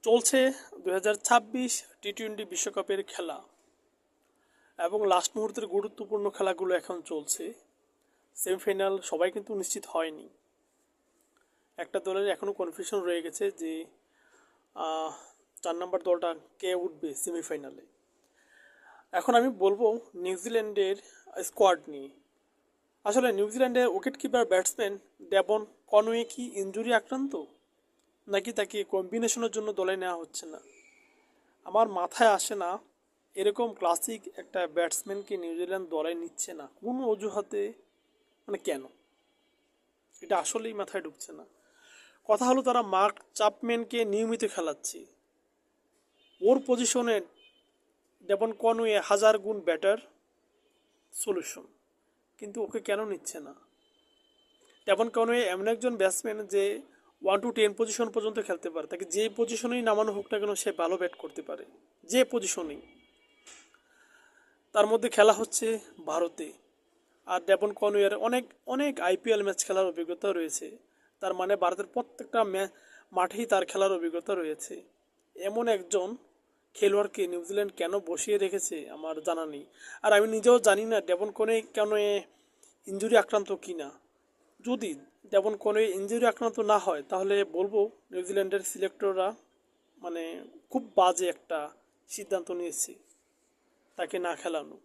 চলছে 2026 টি-20 বিশ্বকাপের খেলা এবং লাস্ট মুহূর্তের গুরুত্বপূর্ণ খেলাগুলো এখন চলছে। সেমিফাইনাল সবাই কিন্তু নিশ্চিত হয়নি। একটা দলের এখনও কনফিউশন রয়ে গেছে যে 4 নম্বর দলটা কে উঠবে সেমিফাইনালে। এখন আমি বলবো নিউজিল্যান্ডের স্কোয়াড নিয়ে। আসলে নিউজিল্যান্ডের wicket keeper batsman Devon Conway কি ইনজুরি আক্রান্ত, নাকি তাকে কম্বিনেশনের জন্য দলে নেওয়া হচ্ছে না? আমার মাথায় আসে না এরকম ক্লাসিক একটা ব্যাটসম্যানকে নিউজিল্যান্ড দলে নিচ্ছে না কোন অজুহাতে, মানে কেন, এটা আসলেই মাথায় ঢুকছে না। কথা হলো তারা মার্ক চ্যাপম্যানকে নিয়মিত খেলাচ্ছে, ওর পজিশনে ডেভন কনওয়ে 1000 গুণ বেটার সলিউশন, কিন্তু ওকে কেন নিচ্ছে না? ডেভন কনওয়ে এমন একজন ব্যাটসম্যান যে 1 to 10 পজিশন পর্যন্ত খেলতে পারে, তাকে যে পজিশনেই নামানো হোক না কেন সে ভালো ব্যাট করতে পারে, যে পজিশনেই। তার মধ্যে খেলা হচ্ছে ভারতে, আর ডেভন কনওয়ের অনেক অনেক আইপিএল ম্যাচ খেলার অভিজ্ঞতা রয়েছে। তার মানে ভারতের প্রত্যেকটা মাঠেই তার খেলার অভিজ্ঞতা রয়েছে। এমন একজন খেলোয়াড়কে নিউজিল্যান্ড কেন বসিয়ে রেখেছে আমার জানা নেই। আর আমি নিজেও জানি না ডেভন কনওয়ে ইনজুরি আক্রান্ত কি না। যদি ডেভন কনওয়ে ইনজুরি আক্রান্ত না হয় তাহলে বলবো নিউজিল্যান্ডের সিলেক্টররা মানে খুব বাজে একটা সিদ্ধান্ত নিয়েছে তাকে না খেলানো।